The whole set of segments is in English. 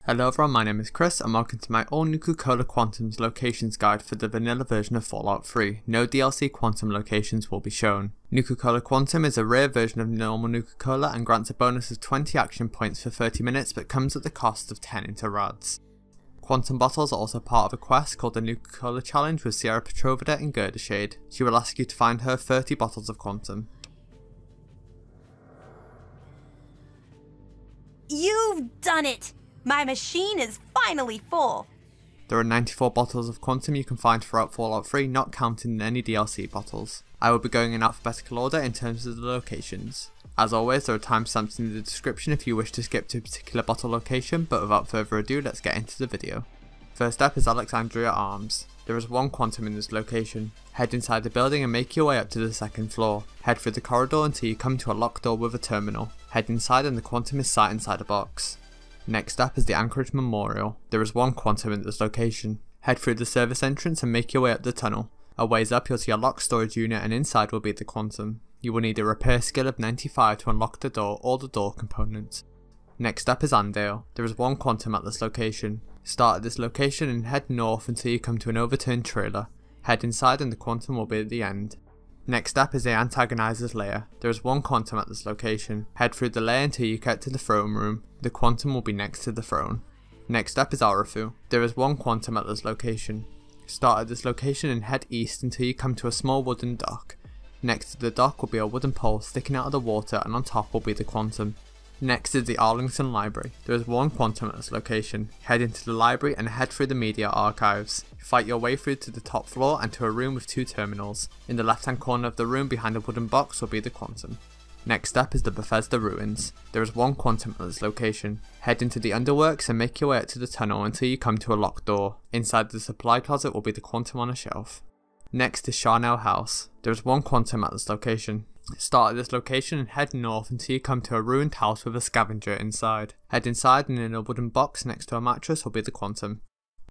Hello everyone, my name is Chris and welcome to my all nuka-cola quantums locations guide for the vanilla version of Fallout 3. No DLC quantum locations will be shown. Nuka-cola Quantum is a rare version of normal Nuka-Cola and grants a bonus of 20 action points for 30 minutes but comes at the cost of 10 interrads. Quantum bottles are also part of a quest called the Nuka-Cola Challenge with Sierra Petrovida in Girdershade. She will ask you to find her 30 bottles of Quantum. You've done it! My machine is finally full! There are 94 bottles of Quantum you can find throughout Fallout 3, not counting any DLC bottles. I will be going in alphabetical order in terms of the locations. As always, there are timestamps in the description if you wish to skip to a particular bottle location, but without further ado, let's get into the video. First up is Alexandria Arms. There is one Quantum in this location. Head inside the building and make your way up to the second floor. Head through the corridor until you come to a locked door with a terminal. Head inside and the Quantum is sat inside a box. Next up is the Anchorage Memorial. There is one Quantum in this location. Head through the service entrance and make your way up the tunnel. A ways up you'll see a locked storage unit and inside will be the Quantum. You will need a repair skill of 95 to unlock the door or the door components. Next up is Andale. There is one Quantum at this location. Start at this location and head north until you come to an overturned trailer. Head inside and the Quantum will be at the end. Next up is the AntAgonizer's Lair. There is one Quantum at this location. Head through the lair until you get to the throne room. The Quantum will be next to the throne. Next up is Arefu. There is one Quantum at this location. Start at this location and head east until you come to a small wooden dock. Next to the dock will be a wooden pole sticking out of the water and on top will be the Quantum. Next is the Arlington Library. There is one Quantum at this location. Head into the library and head through the media archives. Fight your way through to the top floor and to a room with two terminals. In the left hand corner of the room behind a wooden box will be the Quantum. Next up is the Bethesda Ruins. There is one Quantum at this location. Head into the underworks and make your way up to the tunnel until you come to a locked door. Inside the supply closet will be the Quantum on a shelf. Next is Charnel House. There is one Quantum at this location. Start at this location and head north until you come to a ruined house with a scavenger inside. Head inside and in a wooden box next to a mattress will be the Quantum.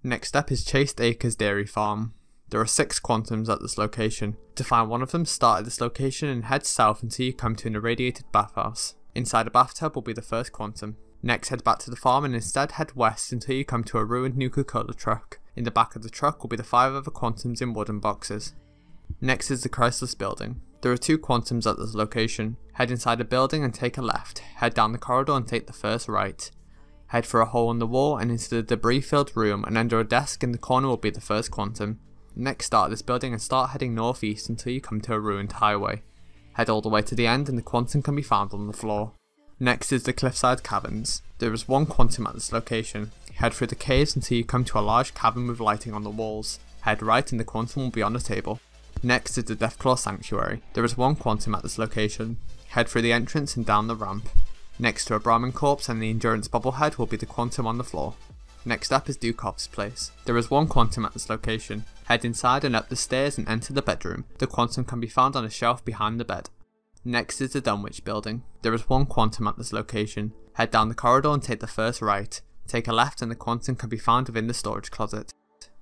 Next up is Chaste Acres Dairy Farm. There are 6 Quantums at this location. To find one of them, start at this location and head south until you come to an irradiated bathhouse. Inside a bathtub will be the first Quantum. Next head back to the farm and instead head west until you come to a ruined Nuka-Cola truck. In the back of the truck will be the 5 other Quantums in wooden boxes. Next is the Chryslus Building. There are 2 Quantums at this location. Head inside the building and take a left. Head down the corridor and take the first right. Head for a hole in the wall and into the debris filled room, and under a desk in the corner will be the first Quantum. Next start this building and start heading northeast until you come to a ruined highway. Head all the way to the end and the Quantum can be found on the floor. Next is the Cliffside Caverns. There is one Quantum at this location. Head through the caves until you come to a large cavern with lighting on the walls. Head right and the Quantum will be on a table. Next is the Deathclaw Sanctuary. There is one Quantum at this location. Head through the entrance and down the ramp. Next to a Brahmin corpse and the Endurance bobblehead will be the Quantum on the floor. Next up is Dukov's place. There is one Quantum at this location. Head inside and up the stairs and enter the bedroom. The Quantum can be found on a shelf behind the bed. Next is the Dunwich Building. There is one Quantum at this location. Head down the corridor and take the first right. Take a left and the Quantum can be found within the storage closet.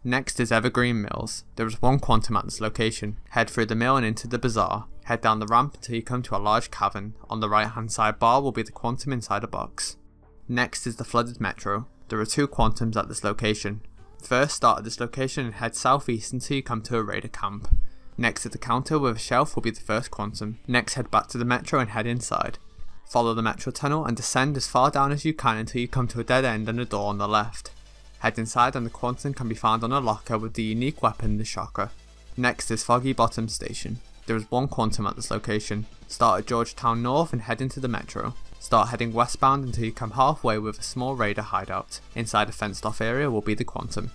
Next is Evergreen Mills. There is one Quantum at this location. Head through the mill and into the bazaar. Head down the ramp until you come to a large cavern. On the right hand side bar will be the Quantum inside a box. Next is the flooded metro. There are 2 Quantums at this location. First start at this location and head southeast until you come to a raider camp. Next to the counter with a shelf will be the first Quantum. Next head back to the metro and head inside. Follow the metro tunnel and descend as far down as you can until you come to a dead end and a door on the left. Head inside and the Quantum can be found on a locker with the unique weapon, the Shocker. Next is Foggy Bottom Station. There is one Quantum at this location. Start at Georgetown North and head into the metro. Start heading westbound until you come halfway with a small raider hideout. Inside a fenced off area will be the Quantum.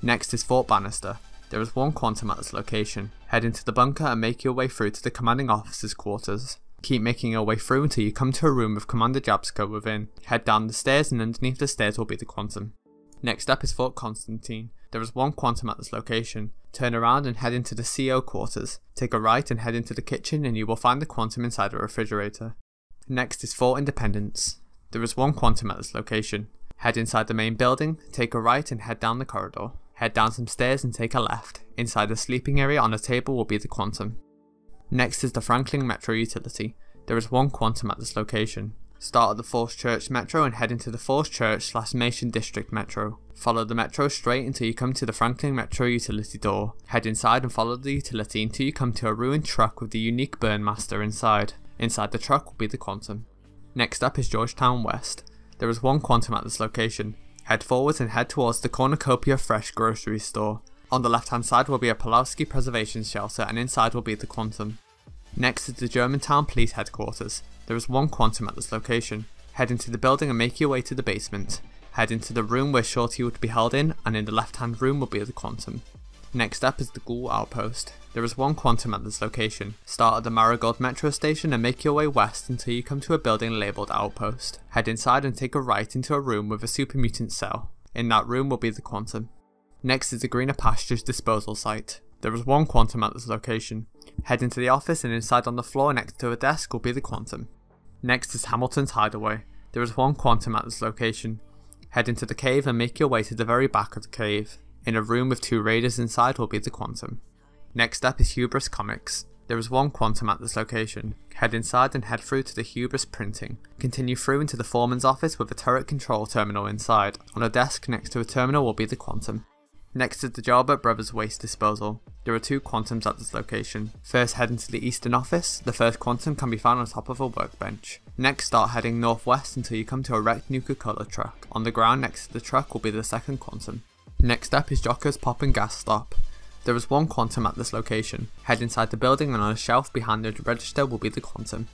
Next is Fort Bannister. There is one Quantum at this location. Head into the bunker and make your way through to the commanding officer's quarters. Keep making your way through until you come to a room with Commander Jocko within. Head down the stairs and underneath the stairs will be the Quantum. Next up is Fort Constantine. There is one Quantum at this location. Turn around and head into the CO quarters. Take a right and head into the kitchen and you will find the Quantum inside a refrigerator. Next is Fort Independence. There is one Quantum at this location. Head inside the main building, take a right and head down the corridor. Head down some stairs and take a left. Inside the sleeping area on a table will be the Quantum. Next is the Franklin Metro Utility. There is one Quantum at this location. Start at the Falls Church Metro and head into the Falls Church/Mason District Metro. Follow the metro straight until you come to the Franklin Metro utility door. Head inside and follow the utility until you come to a ruined truck with the unique Burnmaster inside. Inside the truck will be the Quantum. Next up is Georgetown West. There is one Quantum at this location. Head forwards and head towards the Cornucopia Fresh grocery store. On the left hand side will be a Pulowski Preservation Shelter and inside will be the Quantum. Next is the Germantown Police Headquarters. There is one Quantum at this location. Head into the building and make your way to the basement. Head into the room where Shorty would be held in, and in the left hand room will be the Quantum. Next up is the Ghoul Outpost. There is one Quantum at this location. Start at the Marigold Metro Station and make your way west until you come to a building labelled Outpost. Head inside and take a right into a room with a super mutant cell. In that room will be the Quantum. Next is the Greener Pastures disposal site. There is one Quantum at this location. Head into the office and inside on the floor next to a desk will be the Quantum. Next is Hamilton's Hideaway. There is one Quantum at this location. Head into the cave and make your way to the very back of the cave. In a room with 2 raiders inside will be the Quantum. Next up is Hubris Comics. There is one Quantum at this location. Head inside and head through to the Hubris printing. Continue through into the foreman's office with a turret control terminal inside. On a desk next to a terminal will be the Quantum. Next is the Jalbert Brothers Waste Disposal. There are 2 Quantums at this location. First head into the eastern office. The first Quantum can be found on top of a workbench. Next start heading northwest until you come to a wrecked nuka-cola truck. On the ground next to the truck will be the second Quantum. Next up is Jocko's Pop and Gas Stop. There is one Quantum at this location. Head inside the building and on a shelf behind the register will be the Quantum.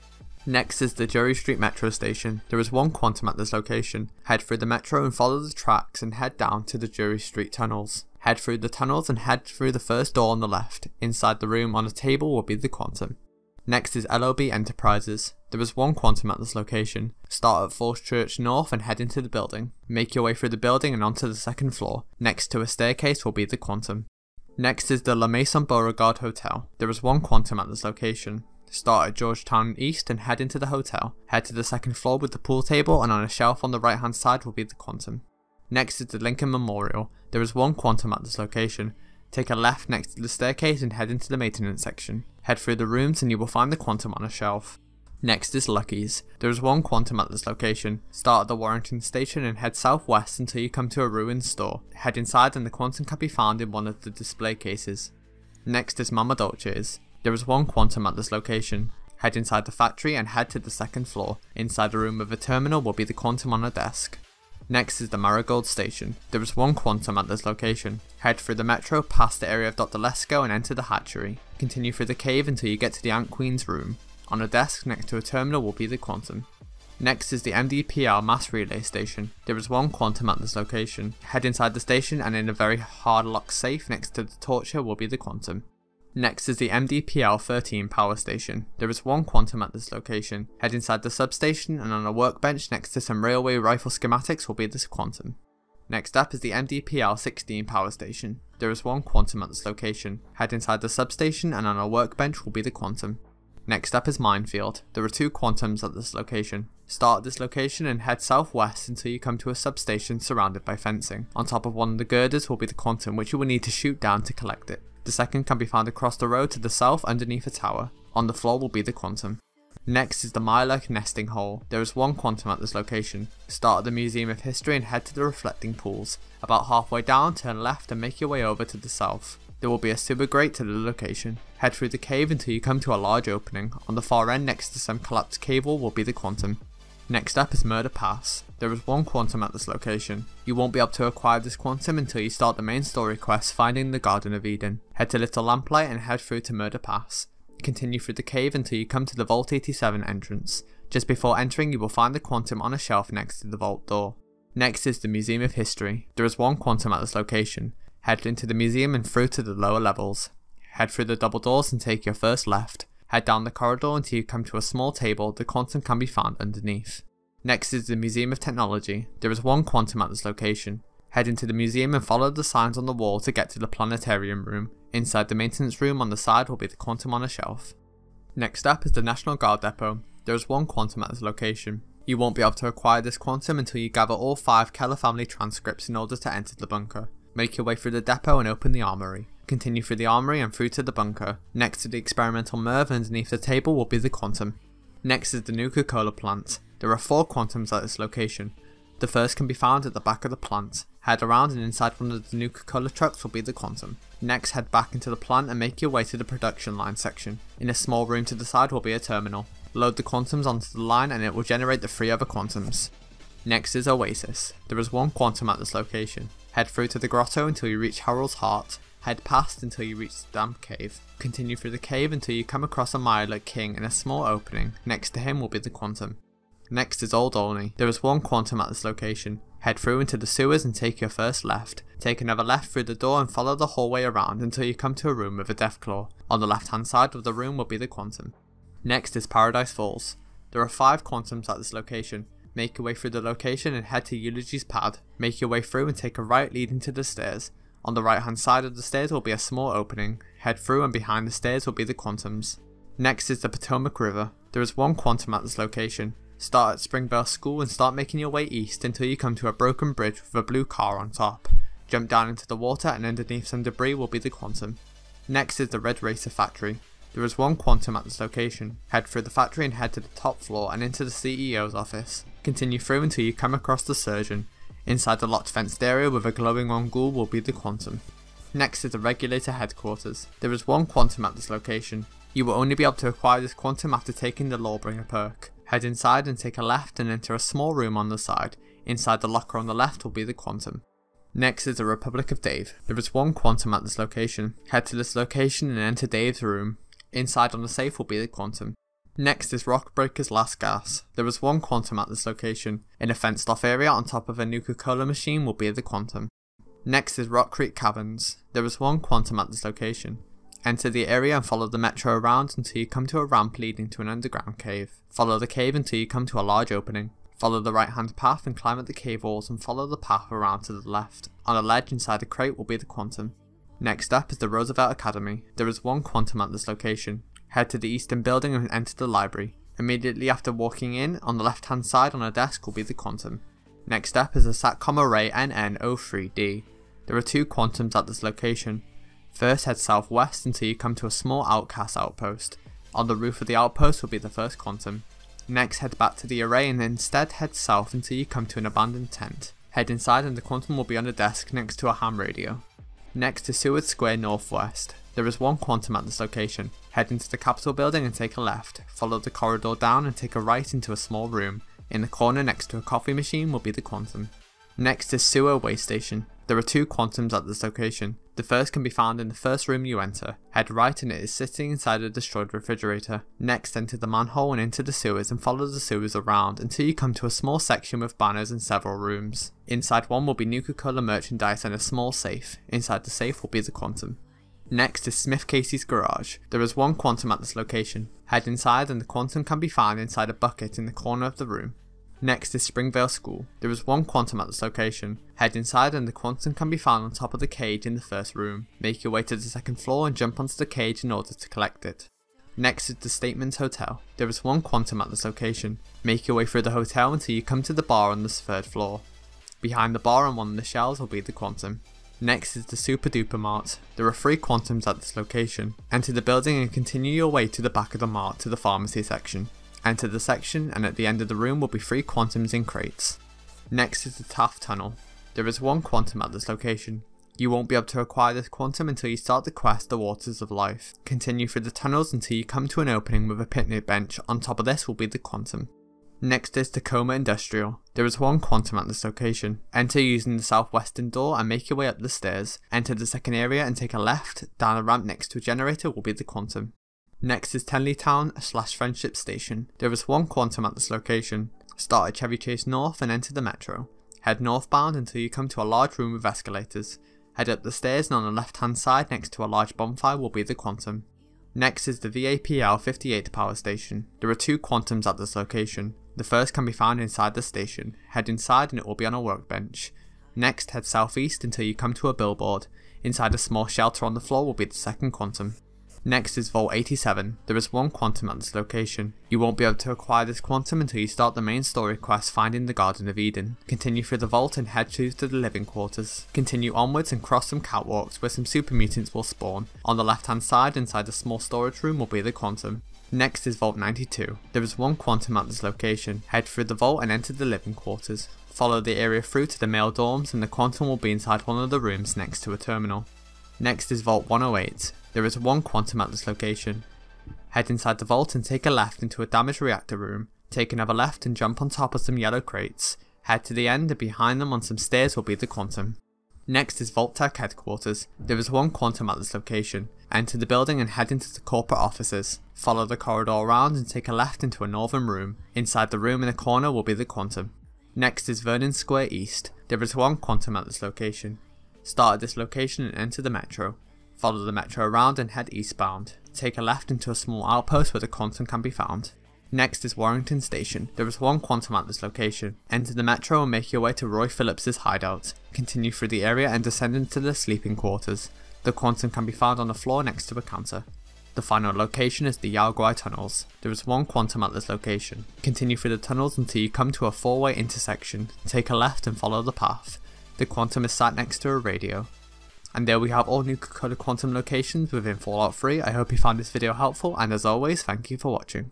Next is the Drury Street Metro Station. There is one Quantum at this location. Head through the metro and follow the tracks and head down to the Drury Street tunnels. Head through the tunnels and head through the first door on the left. Inside the room on a table will be the Quantum. Next is L.O.B Enterprises. There is one Quantum at this location. Start at Falls Church North and head into the building. Make your way through the building and onto the second floor. Next to a staircase will be the Quantum. Next is the La Maison Beauregard Hotel. There is one Quantum at this location. Start at Georgetown East and head into the hotel. Head to the second floor with the pool table and on a shelf on the right hand side will be the Quantum. Next is the Lincoln Memorial. There is one Quantum at this location. Take a left next to the staircase and head into the maintenance section. Head through the rooms and you will find the Quantum on a shelf. Next is Lucky's. There is one Quantum at this location. Start at the Warrington station and head southwest until you come to a ruined store. Head inside and the Quantum can be found in one of the display cases. Next is Mama Dolce's. There is one Quantum at this location. Head inside the factory and head to the second floor. Inside the room with a terminal will be the Quantum on a desk. Next is the Marigold Station. There is one Quantum at this location. Head through the metro past the area of Dr. Lesko and enter the hatchery. Continue through the cave until you get to the Ant Queen's room. On a desk next to a terminal will be the Quantum. Next is the MDPR Mass Relay Station. There is one Quantum at this location. Head inside the station and in a very hard lock safe next to the torture will be the Quantum. Next is the MDPL-13 Power Station. There is one Quantum at this location. Head inside the substation and on a workbench next to some railway rifle schematics will be this Quantum. Next up is the MDPL-16 Power Station. There is one Quantum at this location. Head inside the substation and on a workbench will be the Quantum. Next up is Minefield. There are 2 Quantums at this location. Start at this location and head southwest until you come to a substation surrounded by fencing. On top of one of the girders will be the Quantum which you will need to shoot down to collect it. The second can be found across the road to the south underneath a tower. On the floor will be the Quantum. Next is the Mirelurk Nesting Hole. There is one Quantum at this location. Start at the Museum of History and head to the reflecting pools. About halfway down, turn left and make your way over to the south. There will be a sewer grate to the location. Head through the cave until you come to a large opening. On the far end next to some collapsed cable will be the Quantum. Next up is Murder Pass. There is one Quantum at this location. You won't be able to acquire this Quantum until you start the main story quest Finding the Garden of Eden. Head to Little Lamplight and head through to Murder Pass. Continue through the cave until you come to the Vault 87 entrance. Just before entering you will find the Quantum on a shelf next to the vault door. Next is the Museum of History. There is one Quantum at this location. Head into the museum and through to the lower levels. Head through the double doors and take your first left. Head down the corridor until you come to a small table. The Quantum can be found underneath. Next is the Museum of Technology. There is one Quantum at this location. Head into the museum and follow the signs on the wall to get to the planetarium room. Inside the maintenance room on the side will be the Quantum on a shelf. Next up is the National Guard Depot. There is one Quantum at this location. You won't be able to acquire this Quantum until you gather all 5 Keller family transcripts in order to enter the bunker. Make your way through the depot and open the armory. Continue through the armory and through to the bunker. Next to the experimental Merv underneath the table will be the Quantum. Next is the nuka-cola plant. There are 4 quantums at this location. The first can be found at the back of the plant. Head around and inside one of the nuka-cola trucks will be the quantum. Next, head back into the plant and make your way to the production line section. In a small room to the side will be a terminal. Load the quantums onto the line and it will generate the 3 other quantums. Next is Oasis. There is 1 quantum at this location. Head through to the grotto until you reach Harold's Heart. Head past until you reach the damp cave. Continue through the cave until you come across a Mirelurk King in a small opening. Next to him will be the quantum. Next is Old Olney. There is 1 quantum at this location. Head through into the sewers and take your first left. Take another left through the door and follow the hallway around until you come to a room with a Deathclaw. On the left hand side of the room will be the quantum. Next is Paradise Falls. There are 5 quantums at this location. Make your way through the location and head to Eulogy's pad. Make your way through and take a right leading to the stairs. On the right hand side of the stairs will be a small opening. Head through and behind the stairs will be the quantums. Next is the Potomac River. There is 1 quantum at this location. Start at Springvale School and start making your way east until you come to a broken bridge with a blue car on top. Jump down into the water and underneath some debris will be the quantum. Next is the Red Racer Factory. There is 1 quantum at this location. Head through the factory and head to the top floor and into the CEO's office. Continue through until you come across the surgeon. Inside the locked fenced area with a glowing on ghoul will be the quantum. Next is the Regulator Headquarters. There is 1 quantum at this location. You will only be able to acquire this quantum after taking the Lawbringer perk. Head inside and take a left and enter a small room on the side. Inside the locker on the left will be the quantum. Next is the Republic of Dave. There is 1 quantum at this location. Head to this location and enter Dave's room. Inside on the safe will be the quantum. Next is Rockbreaker's Last Gas. There is 1 quantum at this location. In a fenced off area on top of a nuka-cola machine will be the quantum. Next is Rock Creek Caverns. There is 1 quantum at this location. Enter the area and follow the metro around until you come to a ramp leading to an underground cave. Follow the cave until you come to a large opening. Follow the right hand path and climb up the cave walls and follow the path around to the left. On a ledge inside a crate will be the quantum. Next up is the Roosevelt Academy. There is 1 quantum at this location. Head to the eastern building and enter the library. Immediately after walking in, on the left hand side on a desk will be the quantum. Next up is the SATCOM array NN03D. There are 2 quantums at this location. First, head southwest until you come to a small outcast outpost. On the roof of the outpost will be the first quantum. Next, head back to the array and instead head south until you come to an abandoned tent. Head inside and the quantum will be on a desk next to a ham radio. Next is Seward Square northwest. There is 1 quantum at this location. Head into the Capitol building and take a left. Follow the corridor down and take a right into a small room. In the corner next to a coffee machine will be the quantum. Next is Sewer Way Station. There are 2 quantums at this location. The first can be found in the first room you enter. Head right and it is sitting inside a destroyed refrigerator. Next, enter the manhole and into the sewers and follow the sewers around until you come to a small section with banners and several rooms. Inside one will be nuka-cola merchandise and a small safe. Inside the safe will be the quantum. Next is Smith Casey's garage. There is 1 quantum at this location. Head inside and the quantum can be found inside a bucket in the corner of the room. Next is Springvale School. There is 1 quantum at this location. Head inside and the quantum can be found on top of the cage in the first room. Make your way to the second floor and jump onto the cage in order to collect it. Next is the Statement Hotel. There is 1 quantum at this location. Make your way through the hotel until you come to the bar on the 3rd floor. Behind the bar on one of the shelves will be the quantum. Next is the Super Duper Mart. There are 3 quantums at this location. Enter the building and continue your way to the back of the mart to the pharmacy section. Enter the section and at the end of the room will be 3 quantums in crates. Next is the Taft Tunnel. There is 1 quantum at this location. You won't be able to acquire this quantum until you start the quest The Waters of Life. Continue through the tunnels until you come to an opening with a picnic bench. On top of this will be the quantum. Next is Tacoma Industrial. There is 1 quantum at this location. Enter using the southwestern door and make your way up the stairs. Enter the second area and take a left. Down a ramp next to a generator will be the quantum. Next is Tenleytown/Friendship Station. There is 1 quantum at this location. Start at Chevy Chase North and enter the metro. Head northbound until you come to a large room with escalators. Head up the stairs and on the left hand side next to a large bonfire will be the quantum. Next is the VAPL 58 power station. There are 2 quantums at this location. The first can be found inside the station. Head inside and it will be on a workbench. Next, head southeast until you come to a billboard. Inside a small shelter on the floor will be the second quantum. Next is Vault 87. There is 1 quantum at this location. You won't be able to acquire this quantum until you start the main story quest Finding the Garden of Eden. Continue through the vault and head to the living quarters. Continue onwards and cross some catwalks where some super mutants will spawn. On the left hand side inside a small storage room will be the quantum. Next is Vault 92. There is one quantum at this location. Head through the vault and enter the living quarters. Follow the area through to the male dorms and the quantum will be inside one of the rooms next to a terminal. Next is Vault 108. There is one quantum at this location. Head inside the vault and take a left into a damaged reactor room. Take another left and jump on top of some yellow crates. Head to the end and behind them on some stairs will be the quantum. Next is Vault Tech headquarters. There is one quantum at this location. Enter the building and head into the corporate offices. Follow the corridor around and take a left into a northern room. Inside the room in the corner will be the quantum. Next is Vernon Square East. There is one quantum at this location. Start at this location and enter the metro. Follow the metro around and head eastbound. Take a left into a small outpost where the quantum can be found. Next is Warrington Station. There is one quantum at this location. Enter the metro and make your way to Roy Phillips's hideout. Continue through the area and descend into the sleeping quarters. The quantum can be found on the floor next to a counter. The final location is the Yaoguai Tunnels. There is one quantum at this location. Continue through the tunnels until you come to a four-way intersection. Take a left and follow the path. The quantum is sat next to a radio. And there we have all nuka-cola quantum locations within Fallout 3. I hope you found this video helpful, and as always, thank you for watching.